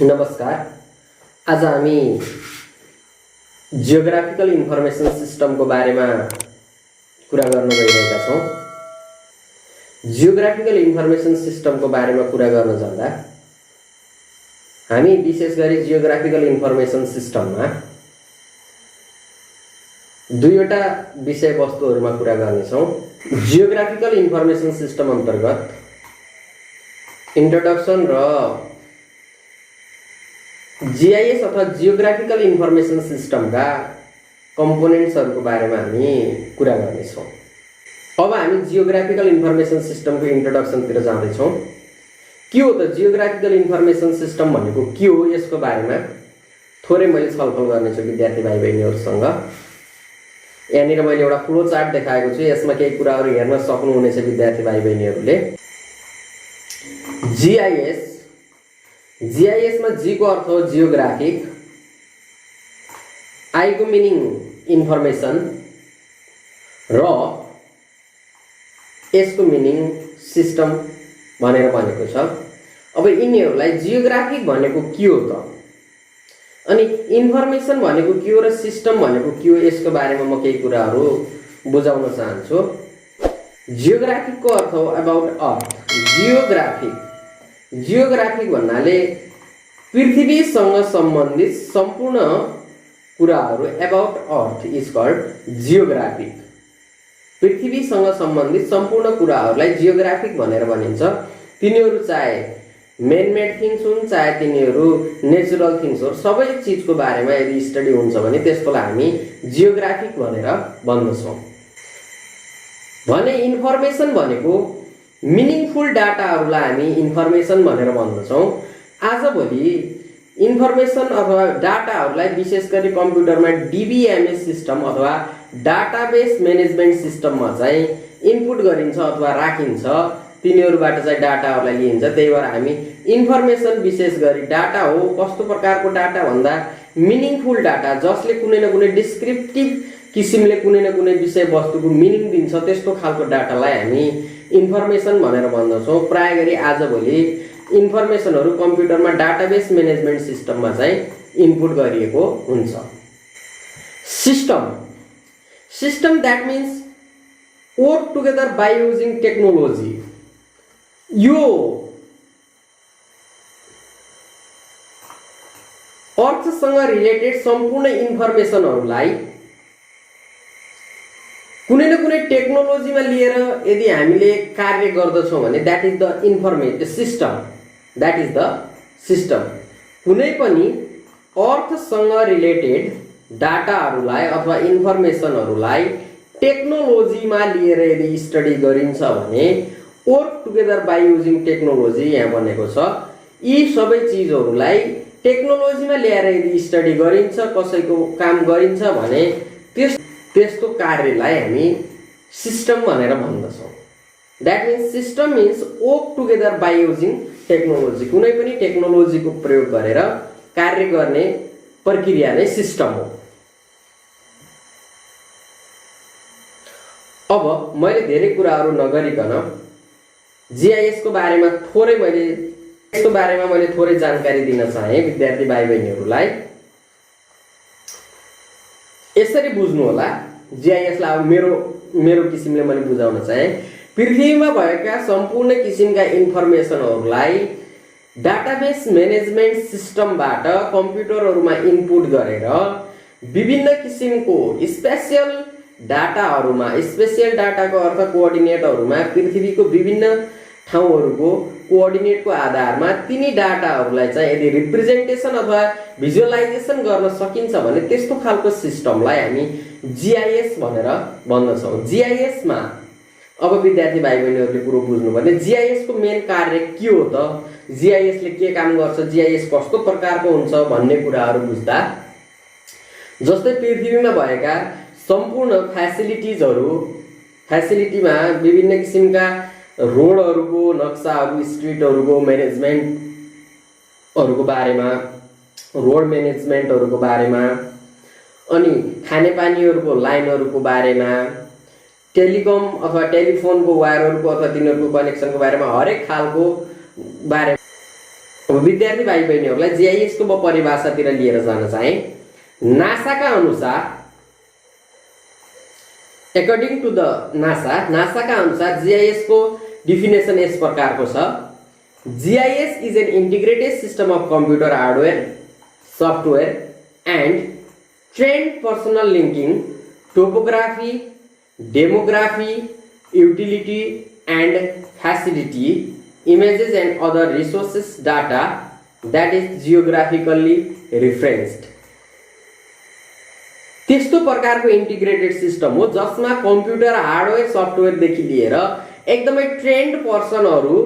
नमस्कार। आज हामी जियोग्राफिकल इन्फर्मेसन सिस्टमको बारेमा कुरा गर्न गइरहेका छौँ। जियोग्राफिकल इन्फर्मेसन सिस्टमको बारेमा कुरा गर्न जाँदा हामी विशेष गरी जियोग्राफिकल इन्फर्मेसन सिस्टममा दुईवटा विषयवस्तुहरूमा कुरा गर्नेछौँ। जियोग्राफिकल इन्फर्मेसन सिस्टम अन्तर्गत इन्ट्रोडक्सन र जीआईएस अथवा जियोग्राफिकल इन्फर्मेसन सिस्टमका कम्पोनेन्ट्सहरूको बारेमा हामी कुरा गर्नेछौँ। अब हामी जियोग्राफिकल इन्फर्मेसन सिस्टमको इन्ट्रोडक्सनतिर जाँदैछौँ। के हो त जियोग्राफिकल इन्फर्मेसन सिस्टम भनेको के हो, यसको बारेमा थोरै मैले छलफल गर्नेछु विद्यार्थी भाइ बहिनीहरूसँग। यहाँनिर मैले एउटा फ्लो चार्ट देखाएको छु, यसमा केही कुराहरू हेर्न सक्नुहुनेछ विद्यार्थी भाइ बहिनीहरूले। जीआईएस में जी को अर्थ हो जियोग्राफिक, आई को मिनिङ इन्फर्मेसन र एस को मिनिङ सिस्टम भनेर भनेको छ। अब यिनीहरूलाई जियोग्राफिक भनेको के हो त, अनि इन्फर्मेसन भनेको के हो र सिस्टम भनेको के हो, यसको बारेमा म केही कुराहरू बुझाउन चाहन्छु। जियोग्राफिक को अर्थ हो अबाउट अर्थ। जियोग्राफिक भन्नाले पृथ्वीसँग सम्बन्धित सम्पूर्ण कुराहरू about earth is called geographic. पृथ्वीसँग सम्बन्धित सम्पूर्ण कुराहरूलाई जियोग्राफिक भनेर भनिन्छ। तिनीहरू चाहे मेन-मेड थिङ्स हुन्, चाहे तिनीहरू नेचुरल थिङ्स हो, सबै चिजको बारेमा यदि स्टडी हुन्छ भने त्यसलाई हामी जियोग्राफिक भनेर भन्दछौँ। भने इन्फर्मेसन भनेको मिनिङफुल डाटाहरूलाई हामी इन्फर्मेसन भनेर भन्दछौँ। आजभोलि इन्फर्मेसन अथवा डाटाहरूलाई विशेष गरी कम्प्युटरमा डिबिएमएस सिस्टम अथवा डाटाबेस म्यानेजमेन्ट सिस्टममा चाहिँ इनपुट गरिन्छ अथवा राखिन्छ। तिनीहरूबाट चाहिँ डाटाहरूलाई लिइन्छ। त्यही भएर हामी इन्फर्मेसन विशेष गरी डाटा हो। कस्तो प्रकारको डाटा भन्दा मिनिङफुल डाटा, जसले कुनै न कुनै डिस्क्रिप्टिभ किसिमले कुनै न कुनै विषयवस्तुको मिनिङ दिन्छ, त्यस्तो खालको डाटालाई हामी इन्फर्मेसन भनेर भन्दछौँ। प्राय गरी आजभोलि इन्फर्मेसनहरू कम्प्युटरमा डाटाबेस म्यानेजमेन्ट सिस्टममा चाहिँ इनपुट गरिएको हुन्छ। System that means work together by using technology. यो अर्थसँग रिलेटेड सम्पूर्ण इन्फर्मेसनहरूलाई कुनै न कुनै टेक्नोलोजीमा लिएर यदि हामीले कार्य गर्दछौँ भने द्याट इज द सिस्टम। कुनै पनि अर्थसँग रिलेटेड डाटाहरूलाई अथवा इन्फर्मेसनहरूलाई टेक्नोलोजीमा लिएर यदि स्टडी गरिन्छ भने work together by using technology यहाँ भनेको छ। यी सबै चिजहरूलाई टेक्नोलोजीमा ल्याएर यदि स्टडी गरिन्छ, कसैको काम गरिन्छ भने त्यस्तो कार्यलाई हामी सिस्टम भनेर भन्दछौँ। That means system means work together by using technology. कुनै पनि टेक्नोलोजीको प्रयोग गरेर कार्य गर्ने प्रक्रिया नै सिस्टम हो। अब मैले धेरै कुराहरू नगरिकन जीआईएसको बारेमा मैले थोरै जानकारी दिन चाहे विद्यार्थी भाइ बहिनीहरूलाई। यसरी बुझ्नु होला जीआईएसलाई। अब मेरो किसिमले मैले बुझाउन चाहे, पृथ्वीमा भएका सम्पूर्ण किसिमका इन्फर्मेसनहरूलाई डाटाबेस म्यानेजमेन्ट सिस्टमबाट कम्प्युटरहरूमा इनपुट गरेर विभिन्न किसिमको स्पेसियल डाटाको अर्थ कोअर्डिनेटहरूमा पृथ्वीको विभिन्न ठाउँहरूको कोअर्डिनेटको आधारमा तिनी डाटाहरूलाई चाहिँ यदि रिप्रेजेन्टेसन अथवा भिजुअलाइजेसन गर्न सकिन्छ भने त्यस्तो खालको सिस्टमलाई हामी जीआईएस भनेर भन्दछौँ। जीआईएसमा अब विद्यार्थी भाइ बहिनीहरूले कुरो बुझ्नु भने जीआईएसको मेन कार्य के हो त, जीआईएसले के काम गर्छ, जीआईएस कस्तो प्रकारको हुन्छ भन्ने कुराहरू बुझ्दा, जस्तै पृथ्वीमा भएका सम्पूर्ण फ्यासिलिटीमा विभिन्न किसिमका रोडहरूको नक्साहरू, स्ट्रिटहरूको म्यानेजमेन्टहरूको बारेमा, रोड म्यानेजमेन्टहरूको बारेमा, अनि खानेपानीहरूको लाइनहरूको बारेमा, टेलिकम अथवा टेलिफोनको वायरहरूको अथवा तिनीहरूको कनेक्सनको बारेमा हरेक खालको बारे अब विद्यार्थी भाइ बहिनीहरूलाई जीआईएस को म परिभाषातिर लिएर जान चाहे। नासा का अनुसार, अकॉर्डिंग टू द नासा का अनुसार जीआईएस को डिफिनेसन यस प्रकारको छ। GIS is an integrated system of computer hardware, software and trained personnel linking topography, demography, utility and facility, images and other resources data that is geographically referenced। त्यस्तो प्रकारको integrated system हो जसमा computer hardware software देखि लिएर एकदमै trained पर्सनहरु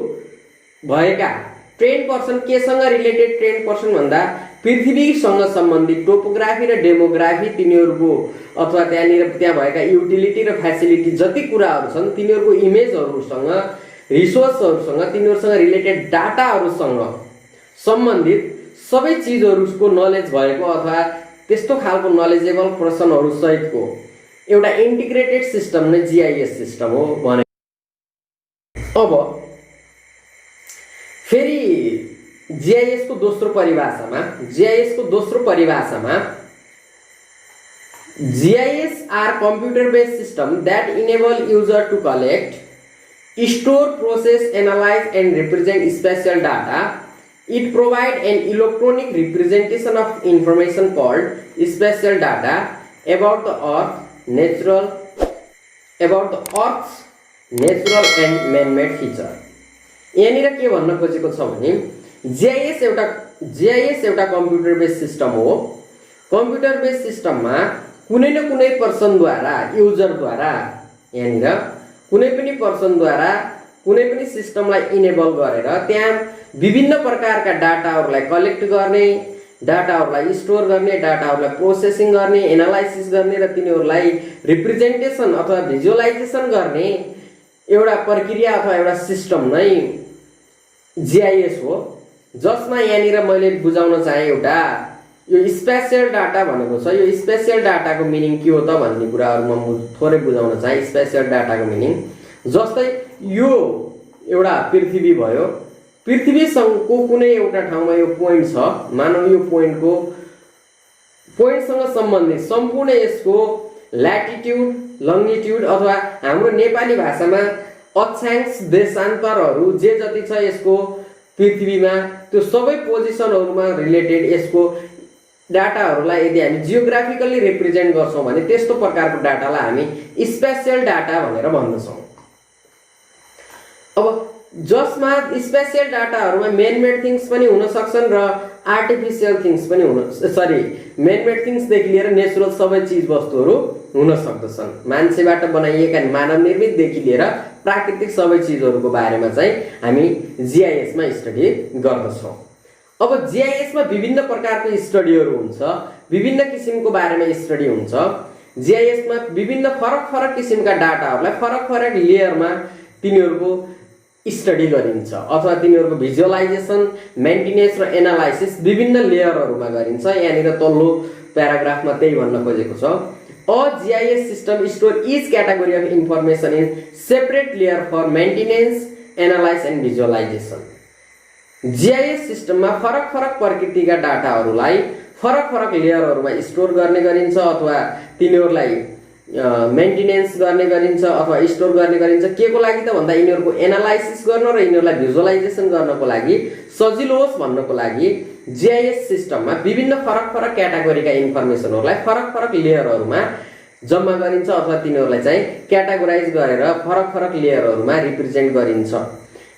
भएका, trained person केसँग रिलेटेड ट्रेन्ड पर्सन भन्दा पृथ्वीसँग सम्बन्धित टोपोग्राफी र डेमोग्राफी तिनीहरुको अथवा त्यहाँ भएका युटिलिटी र फ्यासिलिटी जति कुराहरु छन् तिनीहरुको इमेजहरुसँग, रिसोर्सहरुसँग, तिनीहरुसँग रिलेटेड डाटाहरुसँग सम्बन्धित सबै चीजहरुको नलेज भएको अथवा त्यस्तो खालको नलेजेबल पर्सनहरु सहितको एउटा इन्टिग्रेटेड सिस्टम नै जीआईएस सिस्टम हो भने। अब फेरि जीआईएस को दोस्रो परिभाषामा GIS are computer-based system that enable user to collect, store, process, analyze, and represent spatial data. It provides an electronic representation of information called spatial data about the Earth's natural and man-made feature. यहाँनिर के भन्न खोजेको छ भने GIS एउटा computer based system हो। Computer based सिस्टममा कुनै न कुनै पर्सनद्वारा, युजरद्वारा, यहाँनिर कुनै पनि पर्सनद्वारा कुनै पनि सिस्टमलाई इनेबल गरेर त्यहाँ विभिन्न प्रकारका डाटाहरूलाई कलेक्ट गर्ने, डाटाहरूलाई स्टोर गर्ने, डाटाहरूलाई प्रोसेसिङ गर्ने, एनालाइसिस गर्ने र तिनीहरूलाई रिप्रेजेन्टेसन अथवा भिजुअलाइजेसन गर्ने एउटा प्रक्रिया अथवा एउटा सिस्टम नै जीआईएस हो। जसमा यहाँनिर मैले बुझाउन चाहे एउटा यो स्पेशल डाटा भनेको छ। यो स्पेशल डाटाको मिनिङ के हो त भन्ने कुराहरु म थोरै बुझाउन चाहे। स्पेशल डाटाको मिनिङ जस्तै यो एउटा पृथ्वी भयो, पृथ्वीसँगको कुनै एउटा ठाउँमा यो पोइन्ट छ, मानौ यो पोइन्टसँग सम्बन्धित सम्पूर्ण यसको ल्याटिट्युड, लंगिट्युड अथवा हाम्रो नेपाली भाषामा अक्षांश, देशान्तरहरू जे जति छ यसको पृथ्वीमा त्यो सबै पोजिसनहरुमा रिलेटेड यसको डाटाहरूलाई यदि हामी जियोग्राफिकली रिप्रेजेन्ट गर्छौं भने त्यस्तो प्रकारको डाटालाई हामी स्पेशल डाटा भनेर भन्दछौं। अब जसमा स्पेशल डाटाहरुमा मेन-मेड थिंग्स पनि हुन सक्छन् र आर्टिफिशियल थिंग्स पनि मेन-मेड थिंग्स देखि लिएर नेचुरल सबै चीज वस्तुहरु हुन सक्दछन्। मान्छेबाट बनाइएका मानव निर्मित देखि लिएर प्राकृतिक सबै चीजहरुको बारेमा चाहिँ हामी जीआईएस मा स्टडी गर्दछौं। अब जीआईएस मा विभिन्न प्रकारको स्टडीहरु हुन्छ, विभिन्न किसिमको बारेमा स्टडी हुन्छ। जीआईएस मा विभिन्न फरक किसिमका डाटाहरुलाई फरक लेयरमा तिनीहरुको स्टडी गरिन्छ अथवा तिनीहरुको भिजुअलाइजेसन, मेन्टेनेन्स र एनालाइसिस विभिन्न लेयरहरुमा गरिन्छ। यहाँनिर तल्लो प्याराग्राफमा त्यही भन्न खोजेको छ। A GIS system store each category of information in separate layer for maintenance, analysis and visualization. GIS system मा फरक प्रकृतिका डाटाहरुलाई फरक लेयरहरुमा स्टोर गर्ने गरिन्छ अथवा तिनीहरुलाई मेन्टेनेन्स गर्ने गरिन्छ अथवा स्टोर गर्ने गरिन्छ। केको लागि त भन्दा यिनीहरुको एनालाइसिस गर्न र यिनीहरुलाई भिजुअलाइजेसन गर्नको लागि सजिलो होस् भन्नको लागि जीआईएस सिस्टममा विभिन्न फरक क्याटेगोरीका इन्फर्मेसनहरुलाई फरक लेयरहरुमा जम्मा गरिन्छ अथवा तिनीहरुलाई चाहिँ क्याटेगोराइज गरेर फरक लेयरहरुमा रिप्रेजेन्ट गरिन्छ।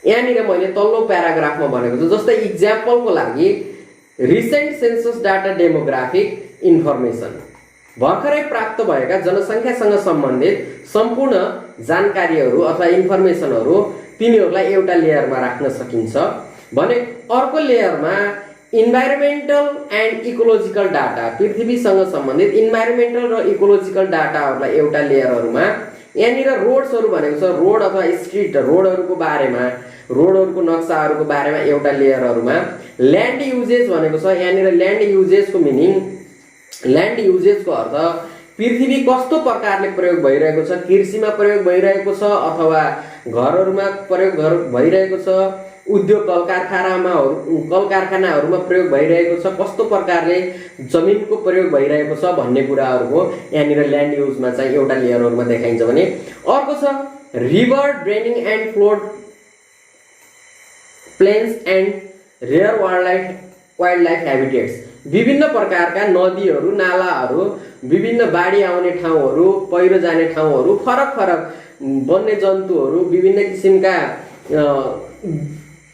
यहाँनिर मैले तल्लो प्याराग्राफमा भनेको छु जस्तै एक्जाम्पलको लागि recent census data demographic information भर्खरै प्राप्त भएका जनसंख्यासँग सम्बन्धित सम्पूर्ण जानकारीहरु अथवा इन्फर्मेसनहरु तिनीहरुलाई एउटा लेयरमा राख्न सकिन्छ भने अर्को लेयरमा इन्भाइरोमेन्टल एन्ड इकोलोजिकल डाटा पृथ्वीसँग सम्बन्धित इन्भाइरोमेन्टल र इकोलोजिकल डाटाहरुलाई एउटा लेयरहरुमा यहाँनिर रोड्सहरु भनेको छ रोड अथवा स्ट्रीट रोडहरुको बारेमा रोडहरुको नक्साहरुको बारेमा एउटा लेयरहरुमा ल्यान्ड युजेज भनेको छ यहाँनिर ल्यान्ड युजेजको मिनिङ ल्यान्ड युजेजको अर्थ पृथ्वी कस्तो प्रकारले प्रयोग भइरहेको छ कृषिमा प्रयोग भइरहेको छ अथवा घरहरुमा प्रयोग भइरहेको छ उद्योग कल कारखानाहरूमा प्रयोग भइरहेको छ, कस्तो प्रकारले जमिनको प्रयोग भइरहेको छ भन्ने कुराहरूको यहाँनिर ल्यान्ड युजमा चाहिँ एउटा लेयरहरूमा देखाइन्छ भने अर्को छ river draining and flood plains and rare wildlife habitats. विभिन्न प्रकारका नदीहरू, नालाहरू, विभिन्न बाढी आउने ठाउँहरू, पहिरो जाने ठाउँहरू, फरक फरक वन्यजन्तुहरू, विभिन्न किसिमका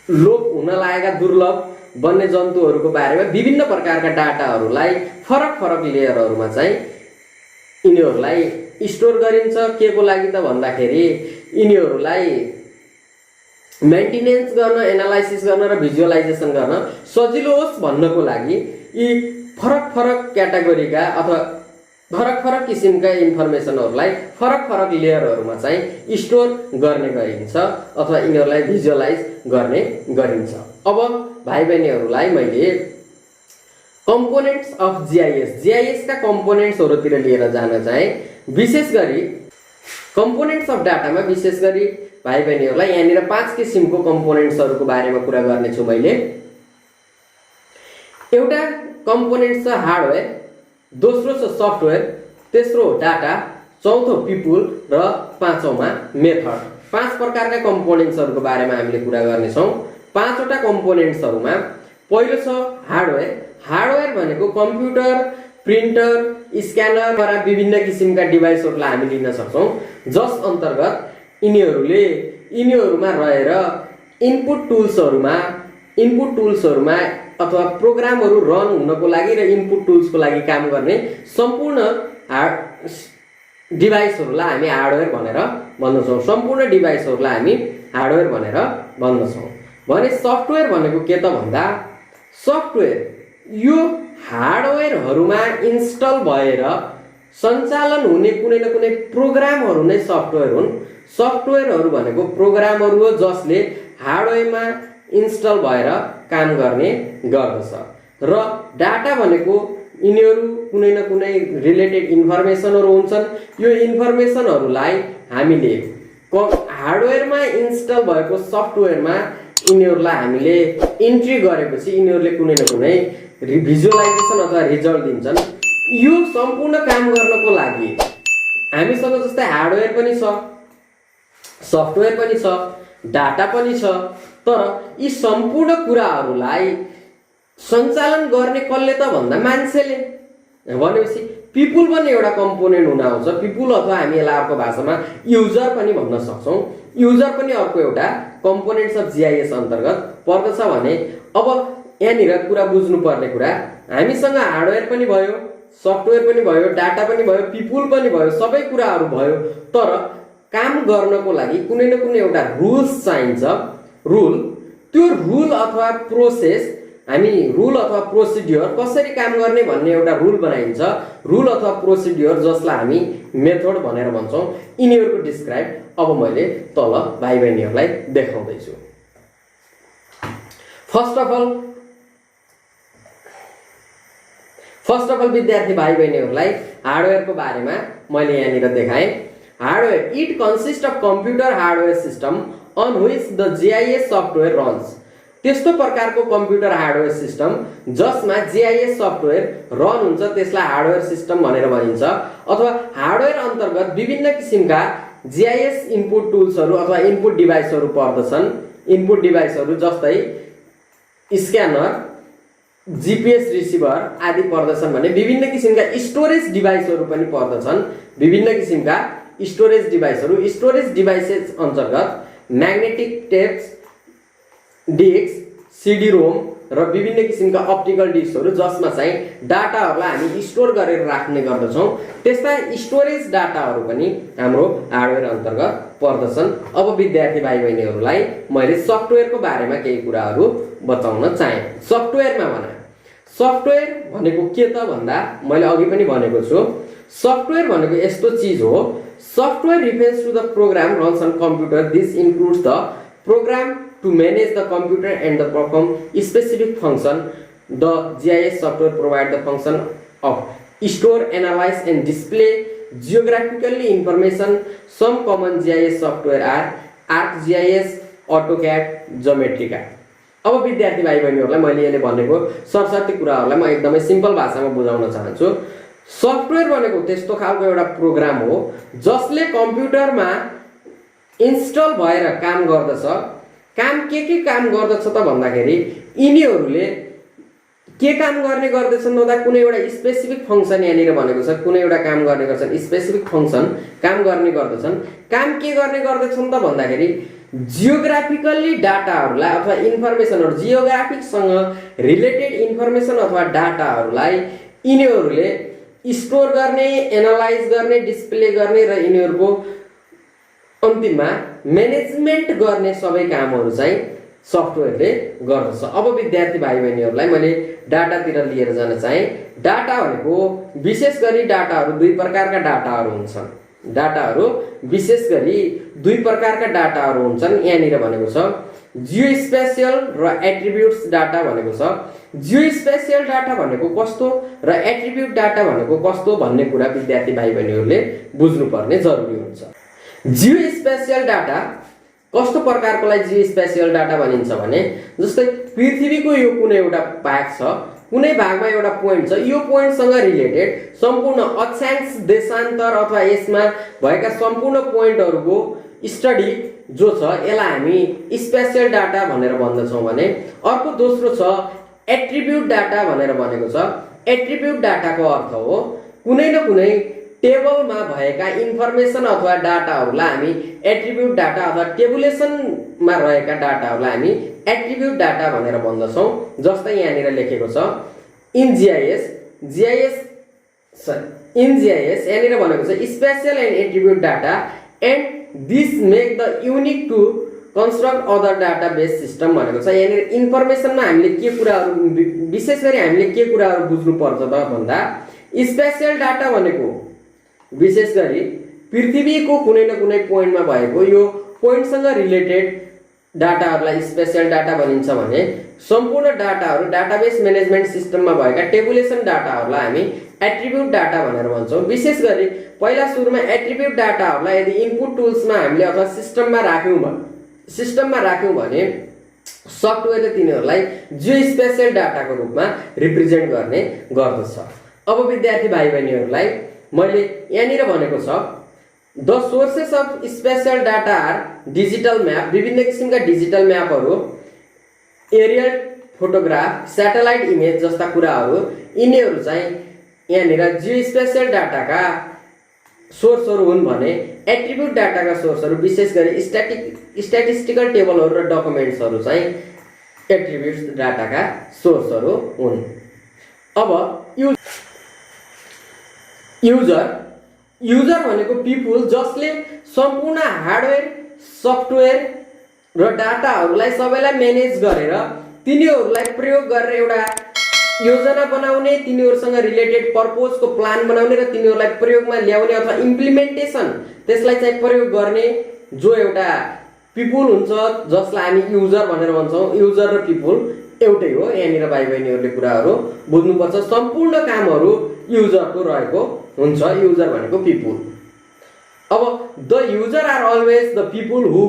लोप हुन लागेका दुर्लभ वन्यजन्तुहरूको बारेमा विभिन्न प्रकारका डाटाहरूलाई फरक फरक लेयरहरूमा चाहिँ यिनीहरूलाई स्टोर गरिन्छ। के को लागि त भन्दाखेरि यिनीहरूलाई मेन्टेनेन्स गर्न, एनालाइसिस गर्न र भिजुअलाइजेसन गर्न सजिलो होस् भन्नको लागि यी फरक फरक क्याटेगोरीका अथवा फरक फरक किसिमका इन्फर्मेसनहरूलाई फरक फरक लेयरहरूमा चाहिँ स्टोर गर्ने गरिन्छ अथवा यिनीहरूलाई भिजुअलाइज गर्ने गरिन्छ। अब भाइ बहिनीहरूलाई मैले कम्पोनेन्ट्स अफ जीआईएस का कम्पोनेन्ट्सहरूतिर लिएर जान चाहे। विशेष गरी कम्पोनेन्ट्स अफ डाटामा विशेष गरी भाइ बहिनीहरूलाई यहाँनिर 5 किसिमको कम्पोनेन्ट्सहरूको बारेमा कुरा गर्नेछु मैले। एउटा कम्पोनेन्ट छ हार्डवेयर, दोस्रो छ सफ्टवेयर, तेस्रो डाटा, चौथो पिपुल र पाँचौंमा मेथड। 5 प्रकारका कम्पोनेन्ट्सहरूको बारेमा हामीले कुरा गर्नेछौँ। 5 वटा कम्पोनेन्ट्सहरूमा पहिलो छ हार्डवेयर। हार्डवेयर भनेको कम्प्युटर, प्रिन्टर, स्क्यानर र विभिन्न किसिमका डिभाइसहरूलाई हामी लिन सक्छौँ, जस अन्तर्गत यिनीहरूमा रहेर इनपुट टुल्सहरूमा अथवा प्रोग्रामहरू रन हुनको लागि र इनपुट टुल्सको लागि काम गर्ने सम्पूर्ण डिभाइसहरूलाई हामी हार्डवेयर भनेर भन्दछौँ। सम्पूर्ण डिभाइसहरूलाई हामी हार्डवेयर भनेर भन्दछौँ। भने सफ्टवेयर भनेको के त भन्दा सफ्टवेयर यो हार्डवेयरहरूमा इन्स्टल भएर सञ्चालन हुने कुनै न कुनै प्रोग्रामहरू नै सफ्टवेयर हुन्। सफ्टवेयरहरू भनेको प्रोग्रामहरू हो जसले हार्डवेयरमा इन्स्टल भएर काम गर्ने गर्दछ। र डाटा भनेको यिनीहरू कुनै न कुनै रिलेटेड इन्फर्मेसनहरू हुन्छन्। यो इन्फर्मेसनहरूलाई हामीले हार्डवेयरमा इन्स्टल भएको सफ्टवेयरमा यिनीहरूलाई हामीले इन्ट्री गरेपछि यिनीहरूले कुनै न कुनै भिजुअलाइजेसन अथवा रिजल्ट दिन्छन्। यो सम्पूर्ण काम गर्नको लागि हामीसँग जस्तै हार्डवेयर पनि छ, सफ्टवेयर पनि छ, डाटा पनि छ, तर यी सम्पूर्ण कुराहरूलाई सञ्चालन गर्ने कसले त भन्दा मान्छेले। भनेपछि पिपुल पनि एउटा कम्पोनेन्ट हुन आउँछ। पिपुल अथवा हामी यसलाई अर्को भाषामा युजर पनि भन्न सक्छौँ। युजर पनि अर्को एउटा कम्पोनेन्ट्स अफ जीआईएस अन्तर्गत पर्दछ। भने अब यहाँनिर कुरा बुझ्नुपर्ने कुरा हामीसँग हार्डवेयर पनि भयो, सफ्टवेयर पनि भयो, डाटा पनि भयो, पिपुल पनि भयो, सबै कुराहरू भयो, तर काम गर्नको लागि कुनै न कुनै एउटा रुल्स चाहिन्छ। त्यो रुल अथवा प्रोसेस हामी रुल अथवा प्रोसिड्युर कसरी काम गर्ने भन्ने एउटा रुल बनाइन्छ। रुल अथवा प्रोसिड्युर जसलाई हामी मेथड भनेर भन्छौँ। यिनीहरूको डिस्क्राइब अब मैले तल भाइ बहिनीहरूलाई देखाउँदैछु। फर्स्ट अफ अल विद्यार्थी भाइ बहिनीहरूलाई हार्डवेयरको बारेमा मैले यहाँनिर देखाएँ। Hardware it consist of computer hardware system on which the GIS software runs. त्यस्तो प्रकारको कम्प्युटर हार्डवेयर सिस्टम जसमा जीआईएस सफ्टवेयर रन हुन्छ त्यसलाई हार्डवेयर सिस्टम भनेर भनिन्छ। अथवा हार्डवेयर अन्तर्गत विभिन्न किसिमका जीआईएस इनपुट टुल्सहरू अथवा इनपुट डिभाइसहरू पर्दछन्। इनपुट डिभाइसहरू जस्तै स्क्यानर, जीपीएस रिसिभर आदि पर्दछन्। भने विभिन्न किसिमका स्टोरेज डिभाइसहरू पनि पर्दछन्। विभिन्न किसिमका स्टोरेज डिभाइसेस अन्तर्गत magnetic tapes, disk, CD ROM र विभिन्न किसिमका अप्टिकल डिस्कहरू जसमा चाहिँ डाटाहरूलाई हामी स्टोर गरेर राख्ने गर्दछौँ। त्यस्ता स्टोरेज डाटाहरू पनि हाम्रो हार्डवेयर अन्तर्गत पर्दछन्। अब विद्यार्थी भाइ बहिनीहरूलाई मैले सफ्टवेयरको बारेमा केही कुराहरू बताउन चाहे। सफ्टवेयर भनेको के त भन्दा मैले अघि पनि भनेको छु, सफ्टवेयर भनेको यस्तो चिज हो। Software refers to the program runs on computer. This includes the program to manage the computer and the perform specific function. The GIS software provide the function of store, analyze and display geographically information. Some common GIS software are ArcGIS, AutoCAD, Geometrica। अब विद्यार्थी भाइ बहिनीहरूलाई मैले यसले भनेको सरसर्ती कुराहरूलाई म एकदमै सिम्पल भाषामा बुझाउन चाहन्छु। सफ्टवेयर भनेको त्यस्तो खालको एउटा प्रोग्राम हो जसले कम्प्युटरमा इन्स्टल भएर काम गर्दछ। काम के काम गर्दछ त भन्दाखेरि यिनीहरूले के काम गर्ने गर्दछन् भन्दा कुनै एउटा स्पेसिफिक फंक्सन यहाँनिर भनेको छ, कुनै एउटा काम गर्ने गर्छन्, स्पेसिफिक फंक्सन काम गर्ने गर्दछन्। काम के गर्ने गर्दछन् त भन्दाखेरि जियोग्राफिकल्ली डाटाहरूलाई अथवा इन्फर्मेसनहरू, जियोग्राफिकसँग रिलेटेड इन्फर्मेसन अथवा डाटाहरूलाई यिनीहरूले स्टोर गर्ने, एनालाइज गर्ने, डिस्प्ले गर्ने र यिनीहरूको अन्तिममा म्यानेजमेन्ट गर्ने सबै कामहरू चाहिँ सफ्टवेयरले गर्दछ। अब विद्यार्थी भाइ बहिनीहरूलाई मैले डाटातिर लिएर जान चाहे। डाटा भनेको विशेष गरी डाटाहरू दुई प्रकारका डाटाहरू हुन्छन्। डाटाहरू विशेष गरी दुई प्रकारका डाटाहरू हुन्छन्। यहाँनिर भनेको छ जियोस्पेशियल र एट्रिब्युट्स डाटा भनेको छ। जियोस्पेशियल डाटा भनेको कस्तो र एट्रिब्युट डाटा भनेको कस्तो भन्ने कुरा विद्यार्थी भाइ बहिनीहरूले बुझ्नुपर्ने जरुरी हुन्छ। जियोस्पेशियल डाटा कस्तो प्रकारकोलाई जियोस्पेशियल डाटा भनिन्छ भने जस्तै पृथ्वीको यो कुनै एउटा भाग छ, कुनै भागमा एउटा पोइन्ट छ, यो पोइन्टसँग रिलेटेड सम्पूर्ण अक्षांश, देशान्तर अथवा यसमा भएका सम्पूर्ण पोइन्टहरूको स्टडी जो छ यसलाई हामी स्पेशियल डाटा भनेर भन्दछौँ भने अर्को दोस्रो छ एट्रिब्युट डाटा भनेर भनेको छ। एट्रिब्युट डाटाको अर्थ हो कुनै न कुनै टेबलमा भएका इन्फर्मेसन अथवा डाटाहरूलाई हामी एट्रिब्युट डाटा अथवा टेबुलेसनमा रहेका डाटाहरूलाई हामी एट्रिब्युट डाटा भनेर भन्दछौँ। जस्तै यहाँनिर लेखेको छ इन जीआईएस यहाँनिर भनेको छ spatial and attribute data and this make the unique to construct other database system भनेको छ। यहाँनिर इन्फर्मेसनमा हामीले के कुराहरू विशेष गरी हामीले के कुराहरू बुझ्नु पर्छ त भन्दा स्पेशल डाटा भनेको विशेष गरी पृथ्वीको कुनै न कुनै पोइन्टमा भएको यो पोइन्टसँग रिलेटेड डाटाहरूलाई स्पेशल डाटा भनिन्छ भने सम्पूर्ण डाटाहरू डाटाबेस म्यानेजमेन्ट सिस्टममा भएका टेबुलेसन डाटाहरूलाई हामी एट्रिब्युट डाटा भनेर भन्छौँ। विशेष गरी पहिला सुरुमा एट्रिब्युट डाटाहरूलाई यदि इनपुट टुल्समा हामीले अथवा सिस्टममा राख्यौँ भने सफ्टवेयरले तिनीहरूलाई जियोस्पेशियल डाटाको रूपमा रिप्रेजेन्ट गर्ने गर्दछ। अब विद्यार्थी भाइ बहिनीहरूलाई मैले यहाँनिर भनेको छ the sources of spatial data are digital map, विभिन्न किसिमका डिजिटल म्यापहरू, एरियल फोटोग्राफ, स्याटेलाइट इमेज जस्ता कुराहरू यिनीहरू चाहिँ यहाँनिर जियोस्पेशियल डाटाका सोर्सहरू हुन् भने एट्रिब्युट डाटाका सोर्सहरू विशेष गरी स्ट्याटिस्टिकल टेबलहरू र डकुमेन्ट्सहरू चाहिँ एट्रिब्युट डाटाका सोर्सहरू हुन्। अब युजर भनेको पिपुल जसले सम्पूर्ण हार्डवेयर, सफ्टवेयर र डाटाहरूलाई सबैलाई म्यानेज गरेर तिनीहरूलाई प्रयोग गरेर एउटा योजना बनाउने, तिनीहरूसँग रिलेटेड पर्पोजको प्लान बनाउने र तिनीहरूलाई प्रयोगमा ल्याउने अथवा इम्प्लिमेन्टेसन त्यसलाई चाहिँ प्रयोग गर्ने जो एउटा पिपुल हुन्छ जसलाई हामी युजर भनेर भन्छौँ। युजर र पिपुल एउटै हो। यहाँनिर भाइ बहिनीहरूले कुराहरू बुझ्नुपर्छ। सम्पूर्ण कामहरू युजरको रहेको हुन्छ। युजर भनेको पिपुल। अब the user are always the people who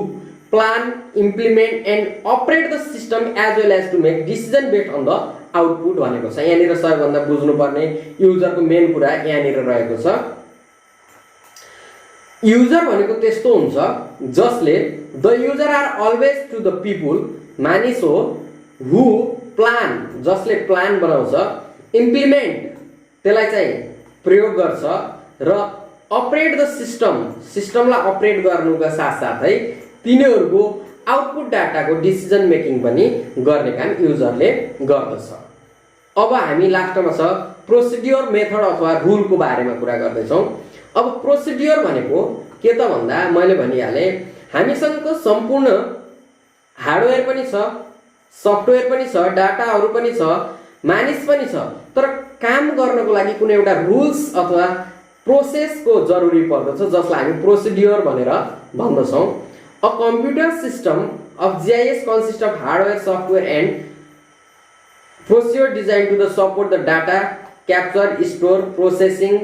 plan, implement and operate the system as well as to make decision based on the output भनेको छ। यहाँनिर सबैभन्दा बुझ्नुपर्ने युजरको मेन कुरा यहाँनिर रहेको छ। युजर भनेको त्यस्तो हुन्छ जसले the user are always to the people मानिस हो हु प्लान, जसले प्लान बनाउँछ, इम्प्लिमेन्ट त्यसलाई चाहिँ प्रयोग गर्छ र अपरेट द सिस्टमलाई अपरेट गर्नुका साथसाथै तिनीहरूको आउटपुट डाटाको डिसिजन मेकिङ पनि गर्ने काम युजरले गर्दछ। अब हामी लास्टमा छ प्रोसिड्युर, मेथड अथवा रुलको बारेमा कुरा गर्दैछौँ। अब प्रोसिड्युर भनेको के त भन्दा मैले भनिहालेँ हामीसँगको सम्पूर्ण हार्डवेयर पनि छ, सफ्टवेयर पनि छ, डाटाहरू पनि छ, मानिस पनि छ, तर काम गर्नको लागि कुनै एउटा रुल्स अथवा प्रोसेसको जरुरी पर्दछ जसलाई हामी प्रोसिड्युर भनेर भन्दछौँ। A computer system of GIS consist of hardware, software and procedure design to the support the data capture, store, processing,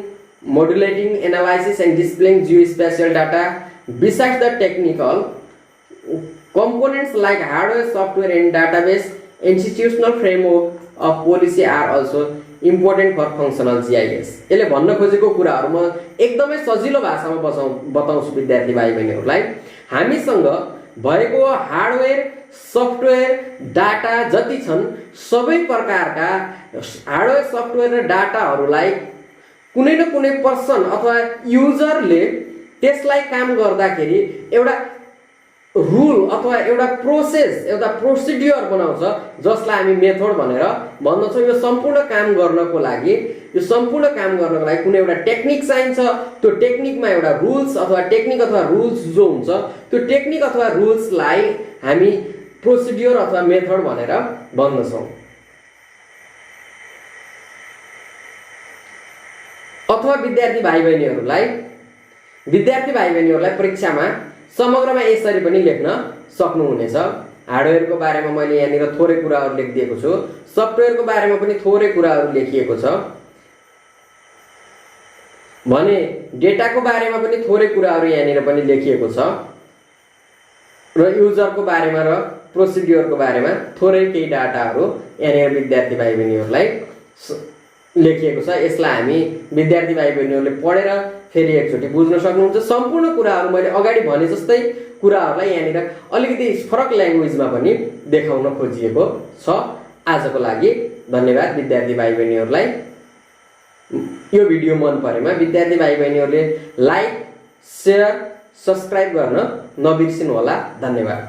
modulating, analysis and displaying geospatial data. Besides the technical Components like hardware, software, and database, institutional framework of policy are also important for functional GIS. यसले भन्न खोजेको कुराहरू म एकदमै सजिलो भाषामा बताउँछु विद्यार्थी भाइ बहिनीहरूलाई। हामीसँग भएको हार्डवेयर, सफ्टवेयर, डाटा जति छन् सबै प्रकारका हार्डवेयर, सफ्टवेयर र डाटाहरूलाई कुनै न कुनै पर्सन अथवा युजरले त्यसलाई काम गर्दाखेरि एउटा रुल अथवा एउटा प्रोसेस, एउटा प्रोसिड्युर बनाउँछ जसलाई हामी मेथड भनेर भन्दछौँ। यो सम्पूर्ण काम गर्नको लागि कुनै एउटा टेक्निक चाहिन्छ। त्यो टेक्निकमा एउटा रुल्स अथवा टेक्निक अथवा रुल्स जो हुन्छ त्यो टेक्निक अथवा रुल्सलाई हामी प्रोसिड्युर अथवा मेथड भनेर भन्दछौँ। अथवा विद्यार्थी भाइ बहिनीहरूलाई परीक्षामा समग्रमा यसरी पनि लेख्न सक्नुहुनेछ। हार्डवेयरको बारेमा मैले यहाँनिर थोरै कुराहरू लेखिदिएको छु, सफ्टवेयरको बारेमा पनि थोरै कुराहरू लेखिएको छ भने डेटाको बारेमा पनि थोरै कुराहरू यहाँनिर पनि लेखिएको छ र युजरको बारेमा र प्रोसिड्युरको बारेमा थोरै केही डाटाहरू यहाँनिर विद्यार्थी भाइ बहिनीहरूलाई लेखिएको छ। यसलाई हामी विद्यार्थी भाइ बहिनीहरूले पढेर फेरि एकचोटि बुझ्न सक्नुहुन्छ। सम्पूर्ण कुराहरू मैले अगाडि भने जस्तै कुराहरूलाई यहाँनिर अलिकति फरक ल्याङ्ग्वेजमा पनि देखाउन खोजिएको छ। आजको लागि धन्यवाद विद्यार्थी भाइ बहिनीहरूलाई। यो भिडियो मन परेमा विद्यार्थी भाइ बहिनीहरूले लाइक, सेयर, सब्स्क्राइब गर्न नबिर्सिनु होला। धन्यवाद।